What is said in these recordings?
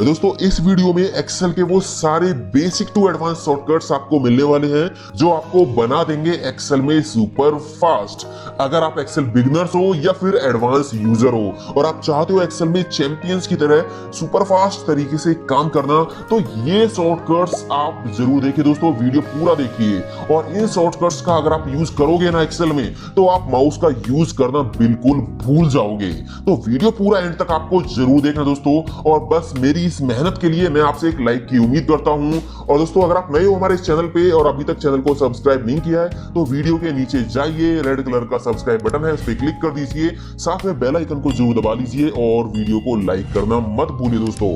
दोस्तों इस वीडियो में एक्सेल के वो सारे बेसिक टू एडवांस शॉर्टकट्स आपको मिलने वाले हैं जो आपको बना देंगे एक्सेल में सुपर फास्ट। अगर आप एक्सेल बिगिनर्स हो या फिर एडवांस यूजर हो और आप चाहते हो एक्सेल में चैंपियंस की तरह सुपर फास्ट तरीके से काम करना, तो ये शॉर्टकट्स आप जरूर देखिए दोस्तों, वीडियो पूरा देखिए। और इन शॉर्टकट्स का अगर आप यूज करोगे ना एक्सेल में, तो आप माउस का यूज करना बिल्कुल भूल जाओगे। तो वीडियो पूरा एंड तक आपको जरूर देखना दोस्तों, और बस मेरी इस मेहनत के लिए मैं आपसे एक लाइक की उम्मीद करता हूं। और दोस्तों अगर आप नए हो हमारे इस चैनल पे और अभी तक चैनल को सब्सक्राइब नहीं किया है, तो वीडियो के नीचे जाइए, रेड कलर का सब्सक्राइब बटन है, उस पर क्लिक कर दीजिए, साथ में बेल आइकन को जरूर दबा लीजिए और वीडियो को लाइक करना मत भूलिए दोस्तों।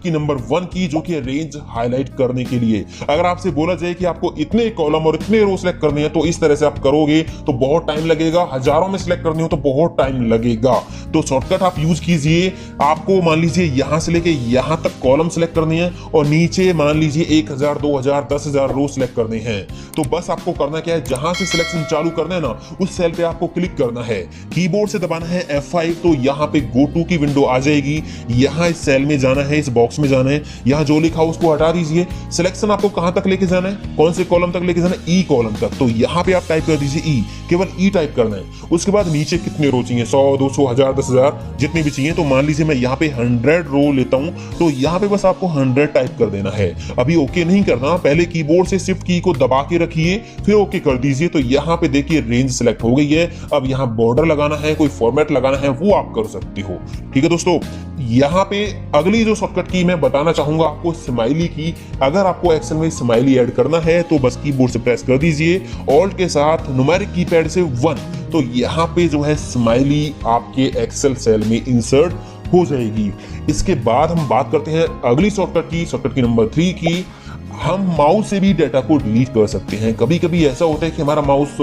की नंबर 1 की जो कि रेंज हाईलाइट करने के लिए, अगर आपसे बोला जाए कि आपको इतने कॉलम और इतने रो सिलेक्ट करने हैं तो इस तरह से आप करोगे तो बहुत टाइम लगेगा, हजारों में सिलेक्ट करनी हो तो बहुत टाइम लगेगा। तो शॉर्टकट आप यूज कीजिए। आपको मान लीजिए यहां से लेके यहां तक कॉलम सिलेक्ट करनी है और नीचे मान लीजिए 1000 2000 10,000 रो सिलेक्ट करने हैं। तो बस आपको करना क्या है, जहां से सिलेक्शन चालू करना है ना, उस सेल पे आपको क्लिक करना है, कीबोर्ड से दबाना है F5, तो यहाँ पे गो टू की विंडो आ जाएगी। यहाँ इस सेल में जाना है, इस बॉक्स में जाना है, यहाँ जो लिखा हो उसको हटा दीजिए। सिलेक्शन आपको कहां तक लेके जाना है, कौन से कॉलम तक लेके जाना है, ई कॉलम तक। तो यहाँ पे आप टाइप कर दीजिए ई, केवल ई टाइप करना है। उसके बाद नीचे कितने रो चाहिए, 100 200 1000 10,000 जितने भी चाहिए। तो मान लीजिए मैं यहाँ पे 100 रो लेता हूँ, तो यहाँ पे बस आपको 100 टाइप कर देना है। अभी ओके नहीं करना, पहले कीबोर्ड से शिफ्ट की को दबा के रखिए, फिर ओके कर दीजिए। तो यहाँ पे देखिए रेंज सिलेक्ट हो गई है। अब यहाँ बॉर्डर लगाना है, कोई फॉर्मेट लगाना है, वो आप कर सकते हो। ठीक है दोस्तों, यहाँ पे अगली जो शॉर्टकट की मैं बताना चाहूंगा आपको, स्माइली की। अगर आपको एक्सेल में स्माइली ऐड करना है तो बस कीबोर्ड से प्रेस कर दीजिए, ऑल्ट के साथ न्यूमेरिक कीपैड से 1, तो यहाँ पे जो है स्माइली आपके एक्सेल सेल में इंसर्ट हो जाएगी। इसके बाद हम बात करते हैं अगली शॉर्टकट की नंबर 3 की। हम माउस से भी डेटा को डिलीट कर सकते हैं। कभी कभी ऐसा होता है कि हमारा माउस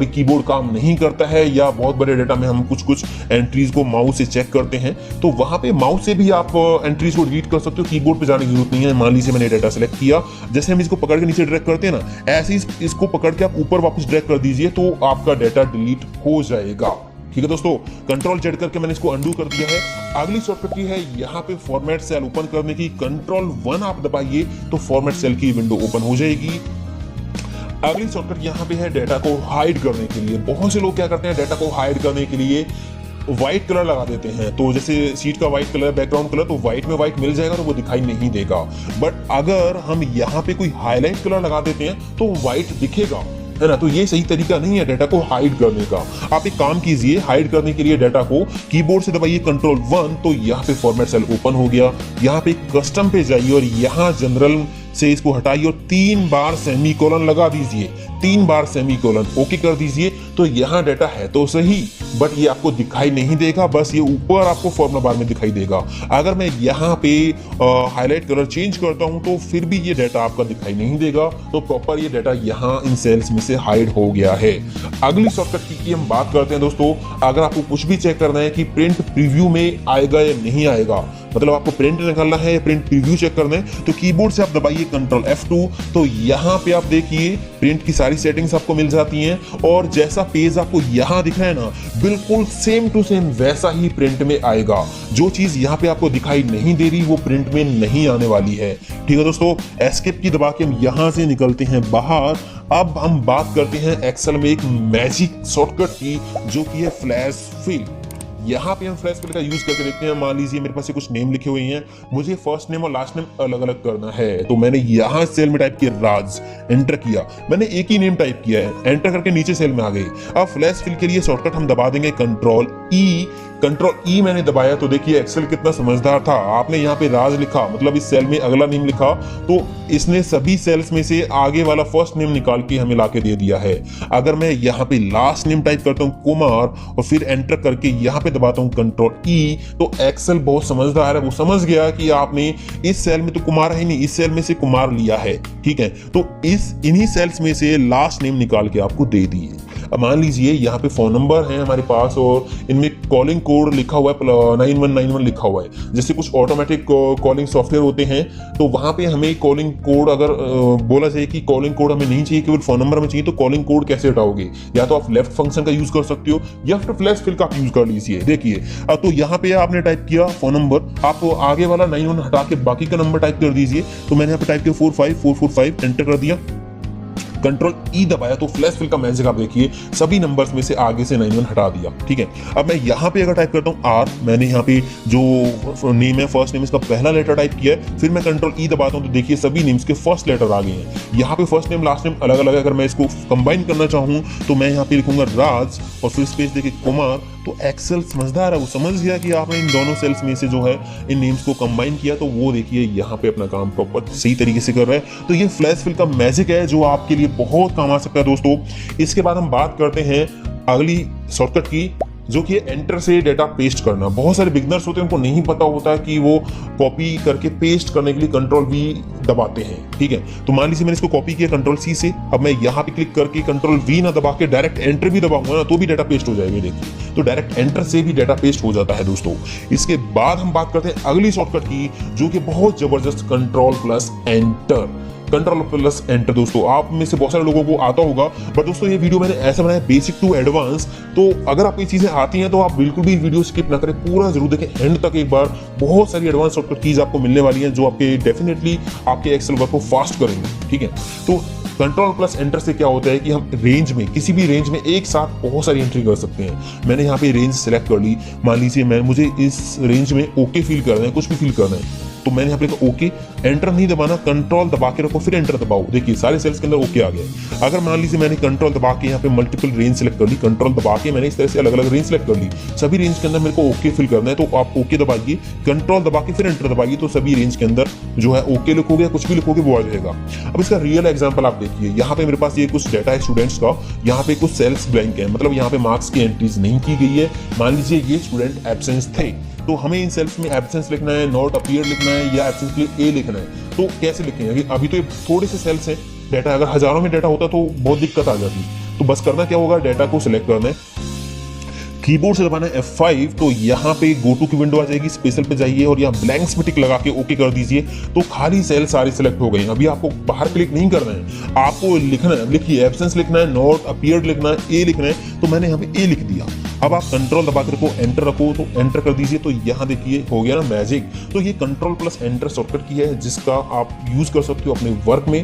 कीबोर्ड काम नहीं करता है, या बहुत बड़े डेटा में हम कुछ एंट्रीज को माउस से चेक करते हैं, तो वहां पे माउस से भी आप एंट्रीज को डिलीट कर सकते हो। कीबोर्ड पे जाने की जरूरत नहीं है। मान लीजिए मैंने डेटा सेलेक्ट किया, जैसे हम इसको पकड़ के नीचे ड्रैग करते हैं ना, ऐसे ही इसको पकड़ के आप ऊपर वापस ड्रैग कर दीजिए, तो आपका डेटा डिलीट हो जाएगा। ठीक है दोस्तों, कंट्रोल जेड करके मैंने इसको अंडू कर दिया है। अगली शॉर्टकट की है यहाँ पे फॉर्मेट सेल ओपन करने की, कंट्रोल 1 आप दबाइए तो फॉर्मेट सेल की विंडो ओपन हो जाएगी। अगली शॉर्टकट यहाँ पे है डेटा को हाइड करने के लिए। बहुत से लोग क्या करते हैं, डेटा को हाइड करने के लिए व्हाइट कलर लगा देते हैं। तो जैसे सीट का व्हाइट कलर, बैकग्राउंड कलर, तो व्हाइट में व्हाइट मिल जाएगा, तो वो दिखाई नहीं देगा। बट अगर हम यहाँ पे कोई हाईलाइट कलर लगा देते हैं तो व्हाइट दिखेगा, है ना। तो ये सही तरीका नहीं है डेटा को हाइड करने का। आप एक काम कीजिए, हाइड करने के लिए डेटा को कीबोर्ड से दबाइए कंट्रोल 1, तो यहाँ पे फॉर्मेट सेल ओपन हो गया। यहाँ पे कस्टम पे जाइए और यहाँ जनरल से इसको हटाइए और 3 बार सेमीकोलन लगा दीजिए, 3 बार सेमीकोलन, ओके कर दीजिए। तो यहाँ डेटा है तो सही, बट ये आपको दिखाई नहीं देगा, बस ये ऊपर आपको फॉर्मूला बार में दिखाई देगा। अगर मैं यहाँ पे हाईलाइट कलर चेंज करता हूँ तो फिर भी ये डेटा आपका दिखाई नहीं देगा। तो प्रॉपर ये डेटा यहाँ इन सेल्स में से हाइड हो गया है। अगली शॉर्टकट की हम बात करते हैं दोस्तों। अगर आपको कुछ भी चेक करना है कि प्रिंट प्रीव्यू में आएगा या नहीं आएगा, मतलब आपको प्रिंट निकालना है या प्रिंट प्रीव्यू चेक करना है, तो कीबोर्ड से आप दबाइए कंट्रोल F2, तो यहाँ पे आप देखिए प्रिंट की सारी सेटिंग्स आपको मिल जाती हैं। और जैसा पेज आपको यहाँ दिख रहा है ना, बिल्कुल सेम टू सेम वैसा ही प्रिंट में आएगा। जो चीज यहाँ पे आपको दिखाई नहीं दे रही वो प्रिंट में नहीं आने वाली है। ठीक है दोस्तों, एस्केप की दबा के हम यहाँ से निकलते हैं बाहर। अब हम बात करते हैं एक्सेल में एक मैजिक शॉर्टकट की, जो कि है फ्लैश फिल। यहाँ पे हम फ्लैश फिल का यूज करके देखते हैं। मान लीजिए मेरे पास ये कुछ नेम लिखे हुए हैं, मुझे फर्स्ट नेम और लास्ट नेम अलग अलग करना है। तो मैंने यहाँ सेल में टाइप किया राज, एंटर किया, मैंने एक ही नेम टाइप किया है, एंटर करके नीचे सेल में आ गई। अब फ्लैश फिल के लिए शॉर्टकट हम दबा देंगे कंट्रोल ई मैंने दबाया, तो देखिए एक्सेल कितना समझदार था। आपने यहाँ पे राज लिखा, मतलब इस सेल में अगला नेम लिखा, तो इसने सभी सेल्स में से आगे वाला फर्स्ट नेम निकाल के हमें लाके दे दिया है। अगर मैं यहाँ पे लास्ट नेम टाइप करता हूँ कुमार और फिर एंटर करके यहाँ पे दबाता हूँ कंट्रोल ई, तो एक्सेल बहुत समझदार है, वो समझ गया कि आपने इस सेल में तो कुमार है नहीं, इस सेल में से कुमार लिया है। ठीक है, तो इन्हीं सेल्स में से लास्ट नेम निकाल के आपको दे दिए। अब मान लीजिए यहाँ पे फोन नंबर है हमारे पास और इनमें कॉलिंग कोड लिखा हुआ है 9191 लिखा हुआ है। जैसे कुछ ऑटोमेटिक कॉलिंग सॉफ्टवेयर होते हैं तो वहां पे हमें कॉलिंग कोड अगर बोला जाए कि कॉलिंग कोड हमें नहीं चाहिए, केवल फोन नंबर में चाहिए, तो कॉलिंग कोड कैसे हटाओगे? या तो आप लेफ्ट फंक्शन का यूज कर सकते हो या फिर फ्लैश फिल का आप यूज कर लीजिए। देखिए तो यहाँ पे आपने टाइप किया फोन नंबर, आप आगे वाला 91 हटा के बाकी का नंबर टाइप कर दीजिए। तो मैंने यहाँ पे टाइप किया 45445, एंटर कर दिया, कंट्रोल ई दबाया तो फ्लैश फिल का मैजिक आप देखिए सभी नंबर्स में से आगे से 91 हटा दिया। ठीक है, अब मैं यहाँ पे अगर टाइप करता हूँ आर, मैंने यहाँ पे जो नेम है फर्स्ट नेम इसका पहला लेटर टाइप किया है, फिर मैं कंट्रोल ई दबाता हूँ तो देखिए सभी नेम्स के फर्स्ट लेटर आ गए हैं। यहाँ पे फर्स्ट नेम लास्ट नेम अलग अलग है, अगर मैं इसको कंबाइन करना चाहूँ तो मैं यहाँ पे लिखूंगा राज और फिर स्पेस देखिए कुमार। तो एक्सेल समझदार है, वो समझ गया कि आपने इन दोनों सेल्स में से जो है इन नेम्स को कंबाइन किया, तो वो देखिए यहाँ पे अपना काम प्रॉपर सही तरीके से कर रहा है। तो ये फ्लैश फिल का मैजिक है जो आपके लिए बहुत काम आ सकता है दोस्तों। इसके बाद हम बात करते हैं अगली शॉर्टकट की, जो कि एंटर से डेटा पेस्ट करना। बहुत सारे बिगनर्स होते हैं, उनको नहीं पता होता है कि वो कॉपी करके पेस्ट करने के लिए कंट्रोल वी दबाते हैं। ठीक है, तो मान लीजिए मैंने इसको कॉपी किया कंट्रोल सी से, अब मैं यहाँ पे क्लिक करके कंट्रोल वी ना दबा के डायरेक्ट एंटर भी दबाऊंगा ना तो भी डेटा पेस्ट हो जाएगा। देखिए तो डायरेक्ट एंटर से भी डेटा पेस्ट हो जाता है दोस्तों। इसके बाद हम बात करते हैं अगली शॉर्टकट की, जो कि बहुत जबरदस्त control plus enter. Control plus enter दोस्तों आप में से बहुत सारे लोगों को आता होगा, बट दोस्तों ये वीडियो मैंने ऐसा बनाया बेसिक टू एडवांस, तो अगर आपको ये चीजें आती हैं तो आप बिल्कुल भी वीडियो स्किप ना करें, पूरा जरूर देखें एंड तक एक बार। बहुत सारी एडवांस शॉर्टकट कीज आपको मिलने वाली हैं जो आपके डेफिनेटली आपके एक्सेल वर्क को फास्ट करेंगे। ठीक है, तो कंट्रोल प्लस एंटर से क्या होता है कि हम रेंज में, किसी भी रेंज में एक साथ बहुत सारी एंट्री कर सकते हैं। मैंने यहाँ पे रेंज सेलेक्ट कर ली, मान लीजिए मुझे इस रेंज में ओके फील करना है, कुछ भी फील करना है, तो मैंने यहाँ पे लिखा ओके, एंटर नहीं दबाना, कंट्रोल दबा के रखो फिर एंटर दबाओ। देखिए सारे सेल्स के अंदर ओके आ गया। अगर मान लीजिए मैंने कंट्रोल दबा के यहाँ पे मल्टीपल रेंज सेलेक्ट कर ली, कंट्रोल दबा के मैंने इस तरह से अलग अलग रेंज सेलेक्ट कर ली, सभी रेंज के अंदर मेरे को ओके फिल करना है, तो आप ओके दबाइए, कंट्रोल दबा के फिर एंटर दबाइए, तो सभी रेंज के अंदर जो है ओके लिखोगे, कुछ भी लिखोगे वो आ जाएगा। अब इसका रियल एग्जाम्पल आप देखिए, यहाँ पे मेरे पास ये कुछ डेटा है स्टूडेंट्स का, यहाँ पे कुछ सेल्स ब्लैंक है, मतलब यहाँ पे मार्क्स की एंट्रीज नहीं की गई है। मान लीजिए ये स्टूडेंट एब्सेंस थे, तो हमें इन सेल्स में एब्सेंस लिखना है, नॉट अपीयर लिखना है या एब्सेंस के लिए ए लिखना है। तो कैसे लिखेंगे? अभी तो ये थोड़े से सेल्स हैं, डेटा अगर हजारों में डेटा होता तो बहुत दिक्कत आ जाती। तो बस करना क्या होगा, डेटा को सिलेक्ट करना है, कीबोर्ड से दबाना है F5, तो यहाँ पे गो टू की विंडो आ जाएगी, स्पेशल पे जाइए और यहाँ ब्लैंक्स में टिक लगा के ओके कर दीजिए, तो खाली सेल सारे सिलेक्ट हो गए। अभी आपको बाहर क्लिक नहीं करना है, आपको लिखना है, लिखिए एब्सेंस लिखना है, नॉट अपीयर्ड लिखना है, ए लिखना है, तो मैंने यहाँ पे ए लिख दिया। अब आप कंट्रोल दबा कर एंटर रखो तो एंटर कर दीजिए, तो यहाँ देखिए हो गया ना मैजिक। तो ये कंट्रोल प्लस एंटर शॉर्टकट की है जिसका आप यूज कर सकते हो अपने वर्क में,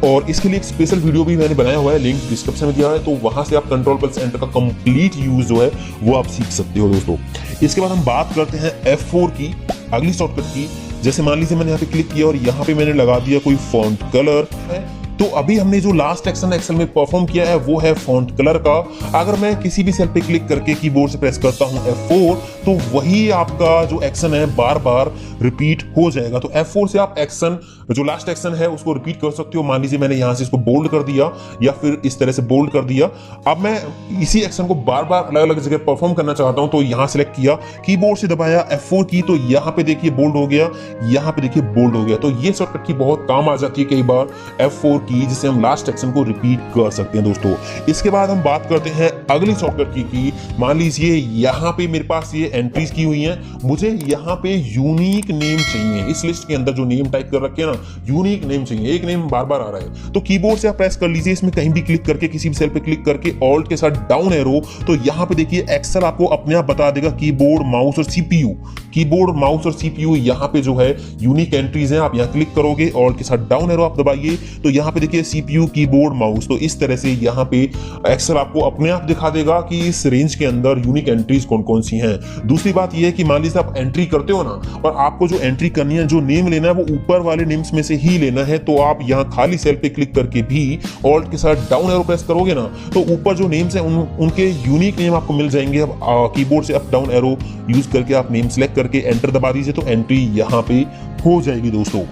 और इसके लिए एक स्पेशल वीडियो भी मैंने बनाया हुआ है, लिंक डिस्क्रिप्शन में दिया है, तो वहां से आप कंट्रोल प्लस एंटर का कंप्लीट यूज जो है वो आप सीख सकते हो दोस्तों। इसके बाद हम बात करते हैं F4 की, अगली शॉर्टकट की। जैसे मान लीजिए मैंने यहाँ पे क्लिक किया और यहाँ पे मैंने लगा दिया कोई फॉन्ट कलर है, तो अभी हमने जो लास्ट एक्शन एक्सेल में परफॉर्म किया है वो है फॉन्ट कलर का। अगर मैं किसी भी सेल पे क्लिक करके कीबोर्ड से प्रेस करता हूं F4, तो वही आपका जो एक्शन है बार बार रिपीट हो जाएगा। तो F4 से आप एक्शन, जो लास्ट एक्शन है उसको रिपीट कर सकते हो। मान लीजिए मैंने यहां से इसको बोल्ड कर दिया या फिर इस तरह से बोल्ड कर दिया, अब मैं इसी एक्शन को बार बार अलग अलग जगह परफॉर्म करना चाहता हूं, तो यहां सेलेक्ट किया, कीबोर्ड से दबाया F4 की, तो यहां पे देखिए बोल्ड हो गया, यहां पे देखिए बोल्ड हो गया। तो ये शॉर्टकट की बहुत काम आ जाती है कई बार F4 की, जिससे हम लास्ट एक्शन को रिपीट कर सकते हैं दोस्तों। इसके बाद हम बात करते हैं अगली शॉर्टकट की। मान लीजिए यहाँ पे मेरे पास ये एंट्रीज की हुई हैं, मुझे यहाँ पे यूनिक नेम चाहिए। इस लिस्ट के अंदर जो नेम टाइप कर रखे हैं ना, यूनिक नेम चाहिए, एक नेम बार बार आ रहा है, तो कीबोर्ड से आप प्रेस कर लीजिए, इसमें कहीं भी क्लिक करके किसी भी सेल पे क्लिक करके ऑल्ट के साथ डाउन एरो, तो यहाँ पे देखिए एक्सेल आपको अपने आप बता देगा कीबोर्ड माउस और सीपीयू, कीबोर्ड माउस और सीपीयू यहाँ पे जो है यूनिक एंट्रीज है। आप यहाँ क्लिक करोगे, ऑल्ट के साथ डाउन एरो आप दबाइए, तो यहाँ पे देखिए सीपीयू कीबोर्ड माउस, तो इस तरह से यहाँ पे एक्सेल आपको अपने आप दिखा देगा कि इस रेंज के अंदर यूनिक एंट्रीज कौन कौन सी हैं। दूसरी बात यह है कि मान लीजिए आप एंट्री करते हो ना, और आपको जो एंट्री करनी है, जो नेम लेना है वो ऊपर वाले नेम्स में से ही लेना है, तो आप यहाँ खाली सेल पे क्लिक करके भी ऑल्ट के साथ डाउन एरो प्रेस करोगे ना, तो ऊपर जो नेम्स हैं उनके यूनिक नेम आपको मिल जाएंगे। अब कीबोर्ड से अप डाउन एरो यूज करके आप नेम सेलेक्ट करके एंटर दबा दीजिए, तो एंट्री यहाँ पे हो जाएगी दोस्तों।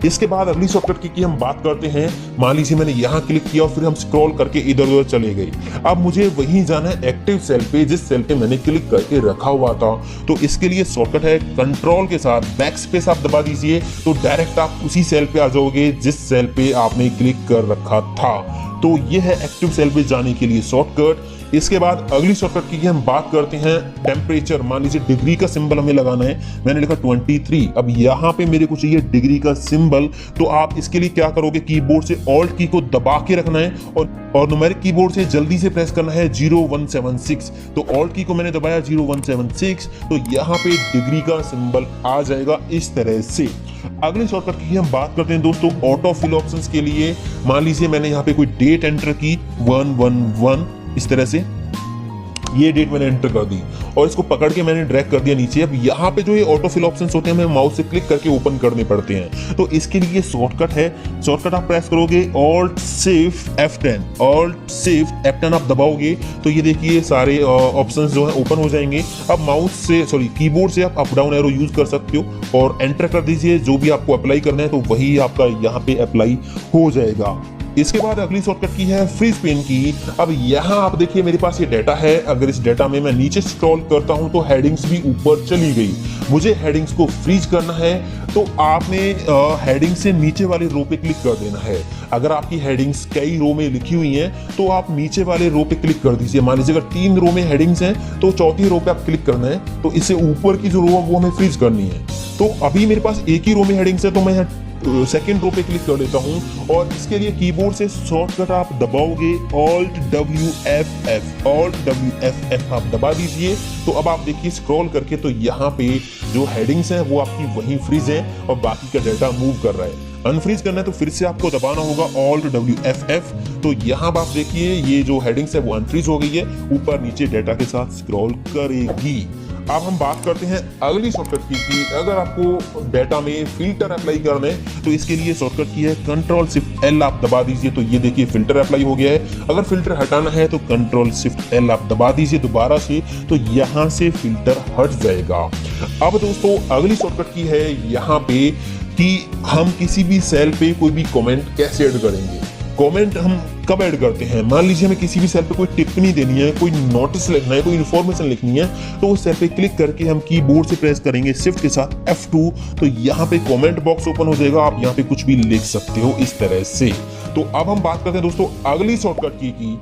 इसके बाद अगली शॉर्टकट की हम बात करते हैं। मान लीजिए मैंने यहाँ क्लिक किया और फिर हम स्क्रॉल करके इधर उधर चले गए, अब मुझे वहीं जाना है एक्टिव सेल पे, जिस सेल पे मैंने क्लिक करके रखा हुआ था। तो इसके लिए शॉर्टकट है कंट्रोल के साथ बैक स्पेस आप दबा दीजिए, तो डायरेक्ट आप उसी सेल पे आ जाओगे जिस सेल पे आपने क्लिक कर रखा था। तो यह है एक्टिव सेल पे जाने के लिए शॉर्टकट। इसके बाद अगली शॉर्टकट की हम बात करते हैं टेम्परेचर। मान लीजिए डिग्री का सिंबल हमें लगाना है, मैंने लिखा 23। अब यहाँ पे मेरे को चाहिए डिग्री का सिंबल, तो आप इसके लिए क्या करोगे, कीबोर्ड से ऑल्ट की को दबा के रखना है और न्यूमेरिक कीबोर्ड से जल्दी से प्रेस करना है 0176। तो ऑल्ट की को मैंने दबाया 0176, तो यहाँ पे डिग्री का सिंबल आ जाएगा इस तरह से। अगली शॉर्टकट की हम बात करते हैं दोस्तों ऑटो फिल ऑप्शंस के लिए। मान लीजिए मैंने यहाँ पे कोई डेट एंटर की 111, इस तरह से ये डेट मैंने एंटर कर दी और इसको पकड़ के मैंने ड्रैग कर दिया नीचे। अब यहाँ पे जो ये ऑटो फिल ऑप्शंस होते हैं हमें माउस से क्लिक करके ओपन करने पड़ते हैं, तो इसके लिए शॉर्टकट है। शॉर्टकट आप प्रेस करोगे Alt Shift F10, Alt Shift F10 आप दबाओगे तो ये देखिए सारे ऑप्शंस जो है ओपन हो जाएंगे। अब माउस से कीबोर्ड से आप अप डाउन एरो यूज कर सकते हो और एंटर कर दीजिए जो भी आपको अप्लाई करना है, तो वही आपका यहाँ पे अप्लाई हो जाएगा। इसके बाद अगली शॉर्टकट की है फ्रीज पेन की। अब यहाँ आप देखिए मेरे पास ये डाटा है, अगर इस डाटा में मैं नीचे स्क्रॉल करता हूँ तो हेडिंग्स भी ऊपर चली गई। मुझे हेडिंग्स को फ्रीज करना है तो आपने हेडिंग से नीचे वाले रो पे क्लिक कर देना है। अगर आपकी हेडिंग्स कई रो में लिखी हुई हैं तो आप नीचे वाले रो पे क्लिक कर दीजिए। मान लीजिए अगर 3 रो में हेडिंग्स हैं तो चौथी रो पे आप क्लिक करना है, तो इससे ऊपर की जो रो है वो हमें फ्रीज करनी है। तो अभी मेरे पास एक ही रो में हेडिंग्स है तो मैं यहाँ सेकेंड रो पे क्लिक कर लेता हूं और इसके लिए कीबोर्ड से शॉर्टकट आप दबाओगे Alt WFF, Alt WFF आप दबा दीजिए। तो अब आप देखिए स्क्रॉल करके तो यहाँ पे जो हेडिंग्स हैं वो आपकी वहीं फ्रीज हैं और बाकी का डाटा मूव कर रहा है। अनफ्रीज करना है तो फिर से आपको दबाना होगा Alt WFF। तो यहाँ आप देखिए ये जो हेडिंग्स है वो अनफ्रीज हो गई है, ऊपर नीचे डाटा के साथ स्क्रॉल करेगी। अब हम बात करते हैं अगली शॉर्टकट की अगर आपको डाटा में फिल्टर अप्लाई करना है तो इसके लिए शॉर्टकट की है Ctrl Shift L आप दबा दीजिए। तो ये देखिए फिल्टर अप्लाई हो गया है। अगर फिल्टर हटाना है तो Ctrl Shift L आप दबा दीजिए दोबारा से, तो यहाँ से फिल्टर हट जाएगा। अब दोस्तों अगली शॉर्टकट की है यहाँ पे कि हम किसी भी सेल पे कोई भी कमेंट कैसे ऐड करेंगे। कमेंट हम कब ऐड करते हैं, मान लीजिए हमें किसी भी सेल पे कोई टिप्पणी देनी है, कोई नोटिस लिखना है, कोई इन्फॉर्मेशन लिखनी है, तो उस सेल पे क्लिक करके हम कीबोर्ड से प्रेस करेंगे शिफ्ट के साथ F2, तो यहाँ पे कमेंट बॉक्स ओपन हो जाएगा। आप यहाँ पे कुछ भी लिख सकते हो इस तरह से। तो अब हम बात करते हैं दोस्तों अगली शॉर्टकट की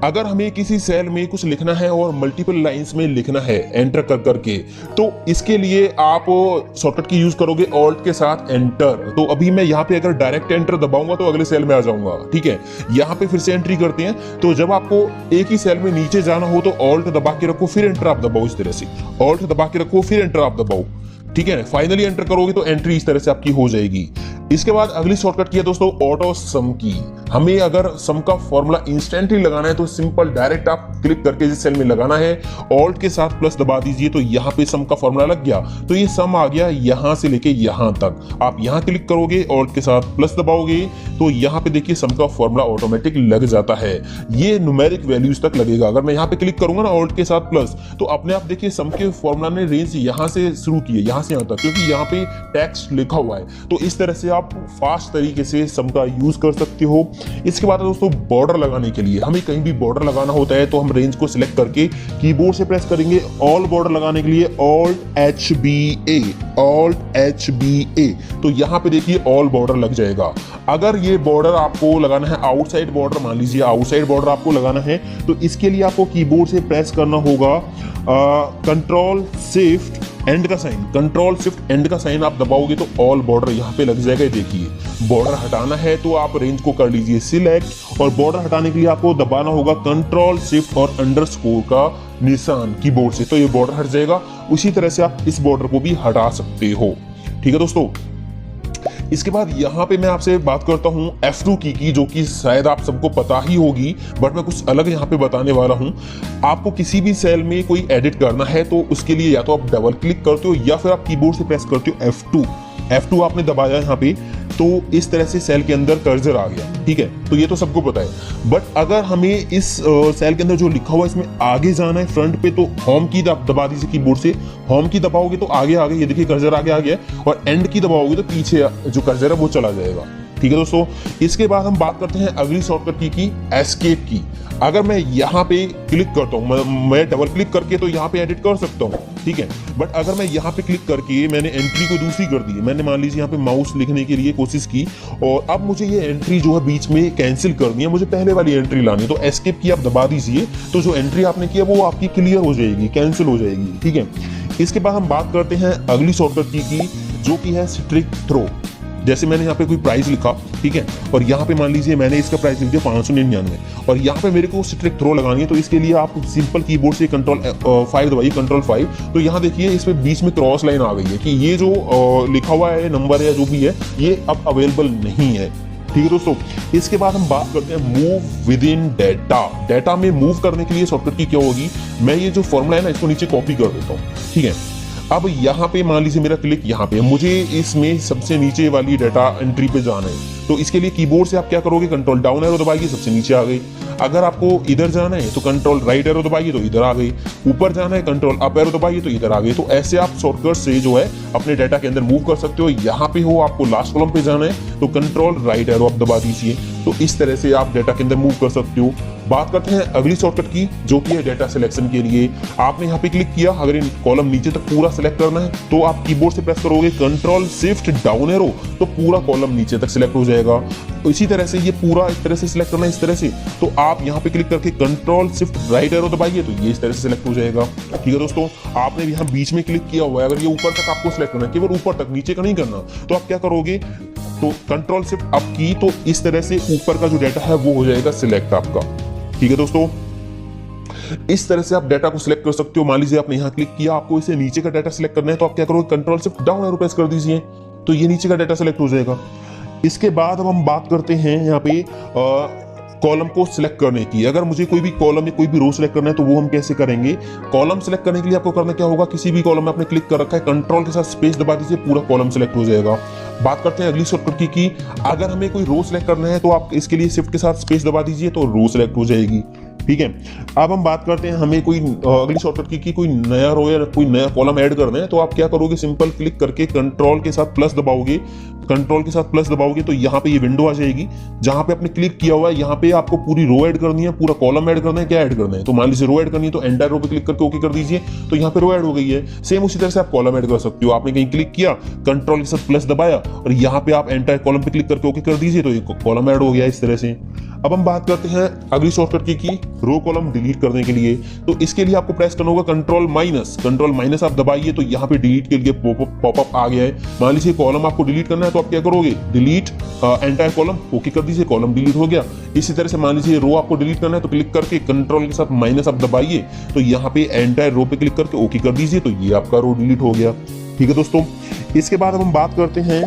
अगर हमें किसी सेल में कुछ लिखना है और मल्टीपल लाइंस में लिखना है एंटर कर करके, तो इसके लिए आप शॉर्टकट की यूज करोगे ऑल्ट के साथ एंटर। तो अभी मैं यहाँ पे अगर डायरेक्ट एंटर दबाऊंगा तो अगले सेल में आ जाऊंगा, ठीक है। यहाँ पे फिर से एंट्री करते हैं, तो जब आपको एक ही सेल में नीचे जाना हो तो ऑल्ट दबा के रखो फिर एंटर आप दबाओ, इस तरह से ऑल्ट दबा के रखो फिर एंटर आप दबाओ, ठीक है। फाइनली एंटर करोगे तो एंट्री इस तरह से आपकी हो जाएगी। इसके बाद अगली शॉर्टकट की है दोस्तों ऑटो सम की। हमें अगर सम का फॉर्मूला इंस्टेंटली लगाना है तो सिंपल डायरेक्ट आप क्लिक करके जिस सेल में लगाना है ऑल्ट के साथ प्लस दबा दीजिए, तो यहाँ पे सम का फॉर्मूला लग गया। तो ये सम आ गया यहाँ से लेके यहाँ तक। आप यहाँ क्लिक करोगे ऑल्ट के साथ प्लस दबाओगे तो यहाँ पे देखिए सम का फॉर्मूला ऑटोमेटिक लग जाता है। ये न्यूमेरिक वैल्यूज तक लगेगा। अगर मैं यहाँ पे क्लिक करूंगा ना ऑल्ट के साथ प्लस, तो अपने आप देखिए सम के फॉर्मूला ने रेंज यहाँ से शुरू की है, यहाँ से यहाँ तक, क्योंकि यहाँ पे टेक्स्ट लिखा हुआ है। तो इस तरह से आप फास्ट तरीके से सम का यूज कर सकते हो। इसके बाद दोस्तों बॉर्डर लगाने के लिए हमें कहीं भी बॉर्डर लगाना होता है तो हम रेंज को सिलेक्ट करके कीबोर्ड से प्रेस करेंगे ऑल बॉर्डर लगाने के लिए Alt HBA, Alt HBA। तो यहाँ पे देखिए ऑल बॉर्डर लग जाएगा। अगर ये बॉर्डर आपको लगाना है आउटसाइड बॉर्डर, मान लीजिए आउटसाइड बॉर्डर आपको लगाना है, तो इसके लिए आपको कीबोर्ड से प्रेस करना होगा Ctrl Shift एंड का साइन, Ctrl Shift एंड का साइन आप दबाओगे तो ऑल बॉर्डर यहाँ पे लग जाएगा। देखिए बॉर्डर हटाना है तो आप रेंज को कर लीजिए सिलेक्ट, और बॉर्डर हटाने के लिए आपको दबाना होगा Ctrl Shift और अंडरस्कोर का निशान कीबोर्ड से, तो ये बॉर्डर हट जाएगा। उसी तरह से आप इस बॉर्डर को भी हटा सकते हो, ठीक है दोस्तों। इसके बाद यहाँ पे मैं आपसे बात करता हूँ F2 की जो कि शायद आप सबको पता ही होगी, बट मैं कुछ अलग यहाँ पे बताने वाला हूँ। आपको किसी भी सेल में कोई एडिट करना है तो उसके लिए या तो आप डबल क्लिक करते हो या फिर आप कीबोर्ड से प्रेस करते हो F2 आपने दबाया यहाँ पे, तो इस तरह से सेल के अंदर कर्सर आ गया, ठीक है। तो ये तो सबको पता है, बट अगर हमें इस सेल के अंदर जो लिखा हुआ है इसमें आगे जाना है फ्रंट पे, तो होम की दबा दीजिए कीबोर्ड से। होम की दबाओगे तो आगे ये देखिए कर्सर आगे आ गया, और एंड की दबाओगे तो पीछे जो कर्सर है वो चला जाएगा, ठीक है दोस्तों। इसके बाद हम बात करते हैं अगली शॉर्टकट की एस्केप की। अगर मैं यहाँ पे क्लिक करता हूँ, मैं डबल क्लिक करके तो यहाँ पे एडिट कर सकता हूँ, ठीक है। बट अगर मैं यहाँ पे क्लिक करके मैंने एंट्री को दूसरी कर दी, मैंने मान लीजिए यहाँ पे माउस लिखने के लिए कोशिश की और अब मुझे ये एंट्री जो है बीच में कैंसिल करनी है, मुझे पहले वाली एंट्री लानी है, तो एस्केप की आप दबा दीजिए, तो जो एंट्री आपने किया वो आपकी क्लियर हो जाएगी, कैंसिल हो जाएगी, ठीक है। इसके बाद हम बात करते हैं अगली शॉर्टकट की जो कि है स्ट्रिक थ्रो। जैसे मैंने यहाँ पे कोई प्राइस लिखा, ठीक है, और यहाँ पे मान लीजिए मैंने इसका प्राइस लिख दिया 599 और यहाँ पे मेरे को स्ट्रिक थ्रो लगानी है, तो इसके लिए आप सिंपल कीबोर्ड से कंट्रोल 5 दबाइए, कंट्रोल 5। तो यहाँ देखिए इसमें बीच में क्रॉस लाइन आ गई है कि ये जो लिखा हुआ है नंबर या जो भी है ये अब अवेलेबल नहीं है, ठीक है दोस्तों। इसके बाद हम बात करते हैं move with in data. Data में मूव करने के लिए शॉर्टकट की क्या होगी, मैं ये जो फॉर्मूला है ना इसको नीचे कॉपी कर देता हूँ, ठीक है। अब यहाँ पे मान लीजिए मेरा क्लिक यहाँ पे, मुझे इसमें सबसे नीचे वाली डाटा एंट्री पे जाना है, तो इसके लिए कीबोर्ड से आप क्या करोगे, कंट्रोल डाउन एरो दबाइए, सबसे नीचे आ गई। अगर आपको इधर जाना है तो कंट्रोल राइट एरो दबाइए तो इधर आ गई, ऊपर जाना है कंट्रोल अप एरो दबाइए तो इधर आ गई। तो ऐसे आप शॉर्टकट से जो है अपने डाटा के अंदर मूव कर सकते हो। यहाँ पे हो आपको लास्ट कॉलम पे जाना है तो कंट्रोल राइट एरो आप दबा दीजिए, तो इस तरह से आप डाटा के अंदर मूव कर सकते हो। बात करते हैं अगली शॉर्टकट की जो कि है डाटा सिलेक्शन के लिए। आपने यहाँ पे क्लिक किया, अगर इन कॉलम नीचे तक पूरा सिलेक्ट करना है तो आप कीबोर्ड से प्रेस करोगे कंट्रोल शिफ्ट डाउन एरो, तो पूरा कॉलम नीचे तक सिलेक्ट हो जाएगा। तो इसी तरह से ये पूरा इस तरह से सिलेक्ट करना है, इस तरह से, तो आप यहाँ पे क्लिक करके कंट्रोल शिफ्ट राइट एरो दबाइए तो ये इस तरह से सिलेक्ट हो जाएगा, ठीक है दोस्तों। आपने यहाँ बीच में क्लिक किया हुआ है, अगर ये ऊपर तक आपको सिलेक्ट करना है, केवल ऊपर तक, नीचे का नहीं करना, तो आप क्या करोगे, तो कंट्रोल शिफ्ट अप की, तो इस तरह से ऊपर का जो डाटा है वो हो जाएगा सिलेक्ट आपका, ठीक है दोस्तों। इस तरह से आप डाटा को सिलेक्ट कर सकते हो। मान लीजिए आपने यहाँ क्लिक किया, आपको इसे नीचे का डाटा सिलेक्ट करना है, तो आप क्या करोगे, control shift down arrow press कर दीजिए, तो ये नीचे का डाटा सिलेक्ट हो जाएगा। इसके बाद अब हम बात करते हैं यहाँ पे कॉलम को सिलेक्ट करने की। अगर मुझे कोई भी कॉलम या कोई भी रो सिलेक्ट करना है तो वो हम कैसे करेंगे। कॉलम सिलेक्ट करने के लिए आपको करना क्या होगा, किसी भी कॉलम में आपने क्लिक कर रखा है, कंट्रोल के साथ स्पेस दबा दीजिए, पूरा कॉलम सिलेक्ट हो जाएगा। बात करते हैं अगली शॉर्टकट की अगर हमें कोई रो सिलेक्ट करना है तो आप इसके लिए शिफ्ट के साथ स्पेस दबा दीजिए, तो रो सिलेक्ट हो जाएगी, ठीक है। अब हम बात करते हैं हमें कोई अगली शॉर्टकट की कोई नया रो या कोई नया कॉलम ऐड करना है, तो आप क्या करोगे, सिंपल क्लिक करके कंट्रोल के साथ प्लस दबाओगे, कंट्रोल के साथ प्लस दबाओगे तो यहाँ पे ये विंडो आ जाएगी जहां पे आपने क्लिक किया हुआ है। यहाँ पे आपको पूरी रो ऐड करनी है, पूरा कॉलम ऐड करना है, क्या ऐड करना है, तो मान लीजिए रो ऐड करनी है तो एंटायर रो पे क्लिक करके ओके कर दीजिए, तो यहाँ पे रो ऐड हो गई है। सेम उसी तरह से आप कॉलम ऐड कर सकते हो। आपने कहीं क्लिक किया, कंट्रोल के साथ प्लस दबाया और यहाँ पे आप एंटायर कॉलम पे क्लिक करके ओके कर दीजिए, तो ये कॉलम ऐड हो गया इस तरह से। अब हम बात करते हैं अगली शॉर्टकट की रो कॉलम डिलीट करने के लिए। तो इसके लिए आपको प्रेस करना होगा कंट्रोल माइनस आप दबाइए, तो यहाँ पे डिलीट के लिए पॉपअप आ गया है। मान लीजिए कॉलम आपको डिलीट करना है तो आप क्या करोगे, डिलीट एंटायर कॉलम, ओके कर दीजिए, कॉलम डिलीट हो गया। इसी तरह से मान लीजिए रो आपको डिलीट करना है तो क्लिक करके कंट्रोल के साथ माइनस आप दबाइए, तो यहाँ पे एंटायर रो पे क्लिक करके ओके कर दीजिए, तो ये आपका रो डिलीट हो गया, ठीक है दोस्तों। इसके बाद हम बात करते हैं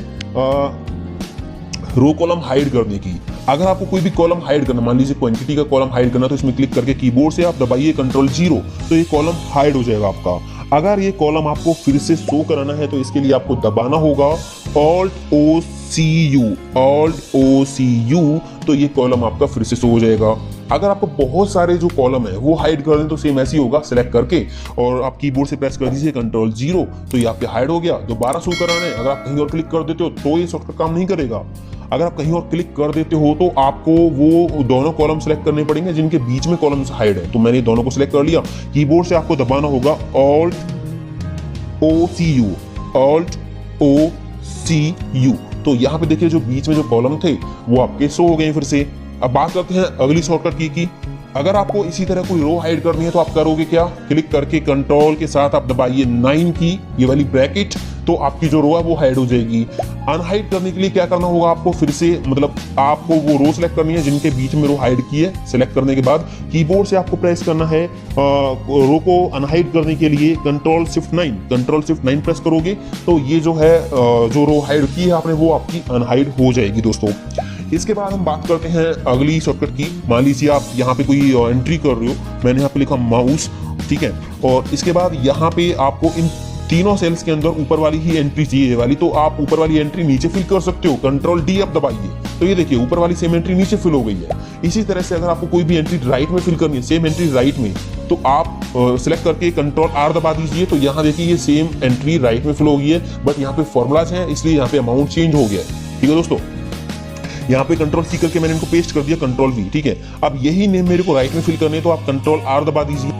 रो कॉलम हाइड करने की। अगर आपको कोई भी कॉलम हाइड करना, मान लीजिए क्वांटिटी का कॉलम हाइड करना, तो इसमें क्लिक करके कीबोर्ड से आप दबाइए कंट्रोल 0, तो ये कॉलम हाइड हो जाएगा आपका। अगर ये कॉलम आपको फिर से शो कराना है तो इसके लिए आपको दबाना होगा Alt O C U, तो ये कॉलम आपका फिर से शो हो जाएगा। अगर आपको बहुत सारे जो कॉलम है वो हाइड कर दें तो सेम ऐसे ही होगा, सेलेक्ट करके और आप कीबोर्ड से प्रेस कर दीजिए कंट्रोल 0, तो ये आपके हाइड हो गया। दोबारा शो कराना है, अगर आप कहीं और क्लिक कर देते हो तो ये शॉर्टकट काम नहीं करेगा। अगर आप कहीं और क्लिक कर देते हो तो आपको वो दोनों कॉलम सेलेक्ट करने पड़ेंगे जिनके बीच में कॉलम्स हाइड है। तो मैंने दोनों को सिलेक्ट कर लिया, कीबोर्ड से आपको दबाना होगा Alt O C U, तो यहाँ पे देखिए जो बीच में जो कॉलम थे वो आपके शो हो गए फिर से। अब बात करते हैं अगली शॉर्टकट की अगर आपको इसी तरह कोई रो हाइड करनी है तो आप करोगे क्या, क्लिक करके कंट्रोल के साथ आप दबाइए 9 की, ये वाली ब्रैकेट, तो आपकी जो रो है वो हाइड हो जाएगी। अनहाइड करने के लिए क्या करना होगा आपको, फिर से मतलब आपको वो रो सेलेक्ट करनी है जिनके बीच में रो हाइड की है। सेलेक्ट करने के बाद कीबोर्ड से आपको प्रेस करना है रो को अनहाइड करने के लिए कंट्रोल शिफ्ट 9 प्रेस करोगे तो ये जो है जो रो हाइड की है आपने वो आपकी अनहाइड हो जाएगी दोस्तों। इसके बाद हम बात करते हैं अगली शॉर्टकट की। मान लीजिए आप यहाँ पे कोई एंट्री कर रहे हो, मैंने यहाँ पे लिखा माउस, ठीक है, और इसके बाद यहाँ पे आपको इन तीनों सेल्स के अंदर ऊपर वाली ही एंट्री चाहिए वाली, तो आप ऊपर वाली एंट्री नीचे फिल कर सकते हो, कंट्रोल D आप दबाइए, तो ये देखिए ऊपर वाली सेम एंट्री नीचे फिल हो गई है। इसी तरह से अगर आपको कोई भी एंट्री राइट में फिल करनी है, सेम एंट्री राइट में, तो आप सिलेक्ट करके कंट्रोल R दबा दीजिए, तो यहाँ देखिए ये सेम एंट्री राइट में फिल हो गई है, बट यहाँ पे फॉर्मूलाज हैं इसलिए यहाँ पे अमाउंट चेंज हो गया है, ठीक है दोस्तों। यहाँ पे कंट्रोल C करके मैंने इनको पेस्ट कर दिया, कंट्रोल V, ठीक है। अब यही नेम मेरे को राइट में फिल करने, तो आप कंट्रोल R दबा दीजिए,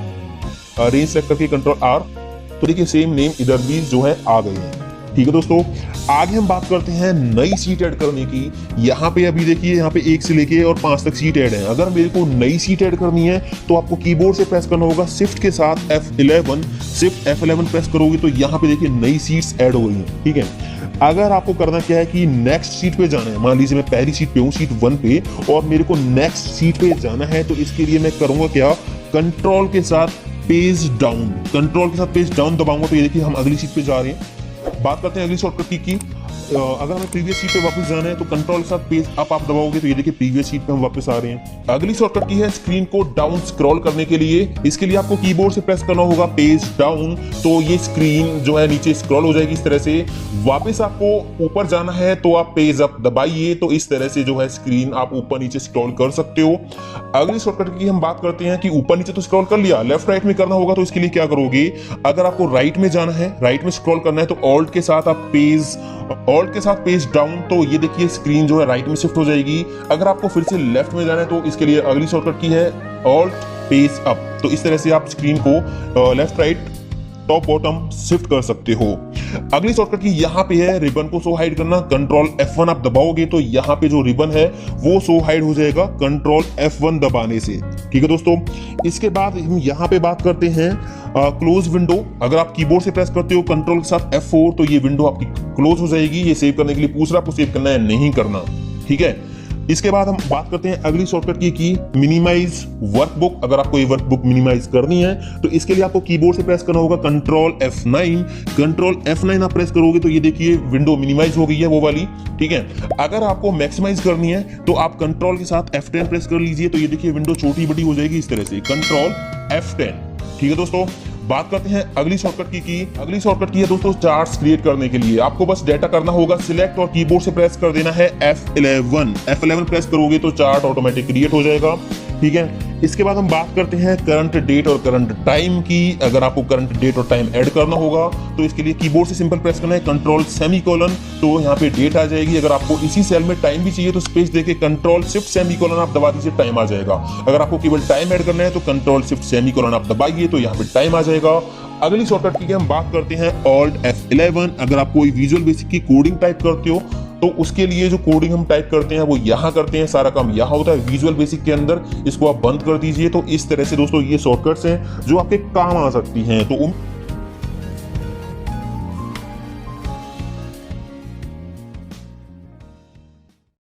रेंज सेलेक्ट करके कंट्रोल R, तो देखिए सेम नेम इधर भी जो है आ गए हैं। ठीक है दोस्तों, आगे हम बात करते हैं नई सीट ऐड करने की। यहाँ पे अभी देखिए, यहाँ पे 1 से लेके और 5 तक सीट ऐड है। अगर मेरे को नई सीट ऐड करनी है तो आपको कीबोर्ड से प्रेस करना होगा शिफ्ट के साथ F11। शिफ्ट F11 प्रेस करोगे तो यहाँ पे देखिए नई सीट्स ऐड हो गई हैं। ठीक है, अगर आपको करना क्या है कि नेक्स्ट सीट पे जाना है, मान लीजिए मैं पहली सीट पे हूँ, सीट 1 पे, और मेरे को नेक्स्ट सीट पे जाना है, तो इसके लिए मैं करूंगा क्या, कंट्रोल के साथ पेज डाउन, कंट्रोल के साथ पेज डाउन दबाऊंगा तो ये देखिए हम अगली सीट पे जा रहे हैं। बात करते हैं अगली शॉर्टकट की। अगर हमें प्रीवियस सीट पे वापस जाना है तो कंट्रोल के साथ पेज अप आप दबाओगे तो ये देखिए प्रीवियस सीट पे हम वापस आ रहे हैं। अगली शॉर्टकट की है स्क्रीन को डाउन स्क्रॉल करने के लिए। इसके लिए आपको कीबोर्ड से प्रेस करना होगा पेज डाउन, तो ये स्क्रीन जो है नीचे स्क्रॉल हो जाएगी इस तरह से। वापस आपको ऊपर जाना है तो आप पेज अप दबाइए, तो इस तरह से जो है स्क्रीन आप ऊपर नीचे स्क्रॉल कर सकते हो। अगली शॉर्टकट की हम बात करते हैं कि ऊपर नीचे तो स्क्रॉल कर लिया, लेफ्ट राइट में करना होगा, तो इसके लिए क्या करोगे, अगर आपको राइट में जाना है, राइट में स्क्रॉल करना है, तो ऑल्ट के साथ आप ऑल्ट के साथ पेज डाउन, तो ये देखिए स्क्रीन जो है राइट में शिफ्ट हो जाएगी। अगर आपको फिर से लेफ्ट में जाना है तो इसके लिए अगली शॉर्टकट की है ऑल्ट पेज अप, तो इस तरह से आप स्क्रीन को left right top bottom shift कर सकते हो। अगली शॉर्टकट की यहाँ पे है रिबन को शो हाइड करना। कंट्रोल F1 आप दबाओगे तो यहाँ पे जो रिबन है वो शो हाइड हो जाएगा कंट्रोल F1 दबाने से। ठीक है दोस्तों, इसके बाद हम यहाँ पे बात करते हैं क्लोज विंडो। अगर आप कीबोर्ड से प्रेस करते हो कंट्रोल के साथ F4 तो ये विंडो आपकी क्लोज हो जाएगी। ये सेव करने के लिए पूछ रहा आपको सेव करना है नहीं करना। ठीक है, इसके बाद हम बात करते हैं अगली शॉर्टकट की मिनिमाइज वर्कबुक। अगर आपको ये वर्कबुक मिनिमाइज करनी है तो इसके लिए आपको कीबोर्ड से प्रेस करना होगा कंट्रोल F9। कंट्रोल F9 आप प्रेस करोगे तो ये देखिए विंडो मिनिमाइज हो गई है वो वाली। ठीक है, अगर आपको मैक्सिमाइज करनी है तो आप कंट्रोल के साथ F10 प्रेस कर लीजिए, तो ये देखिए विंडो छोटी बड़ी हो जाएगी इस तरह से, कंट्रोल F10। ठीक है दोस्तों, बात करते हैं अगली शॉर्टकट की। अगली शॉर्टकट की है दोस्तों चार्ट्स क्रिएट करने के लिए। आपको बस डेटा करना होगा सिलेक्ट और कीबोर्ड से प्रेस कर देना है F11 प्रेस करोगे तो चार्ट ऑटोमेटिक क्रिएट हो जाएगा। ठीक है, इसके बाद हम बात करते हैं करंट डेट और करंट टाइम की। अगर आपको करंट डेट और टाइम ऐड करना होगा तो इसके लिए कीबोर्ड से सिंपल प्रेस करना है कंट्रोल सेमीकोलन, तो यहाँ पे डेट आ जाएगी। अगर आपको इसी सेल में टाइम भी चाहिए तो स्पेस देके कंट्रोल शिफ्ट सेमीकोलन आप दबा दीजिए, टाइम आ जाएगा। अगर आपको केवल टाइम ऐड करना है तो कंट्रोल शिफ्ट सेमीकोलन आप दबाइए तो यहाँ पे टाइम आ जाएगा। अगली शॉर्टकट की हम बात करते हैं ऑल्ट F11। अगर आप कोई विजुअल बेसिक की कोडिंग टाइप करते हो तो उसके लिए जो कोडिंग हम टाइप करते हैं वो यहाँ करते हैं, सारा काम यहाँ होता है विजुअल बेसिक के अंदर। इसको आप बंद कर दीजिए। तो इस तरह से दोस्तों ये शॉर्टकट्स हैं जो आपके काम आ सकती हैं। तो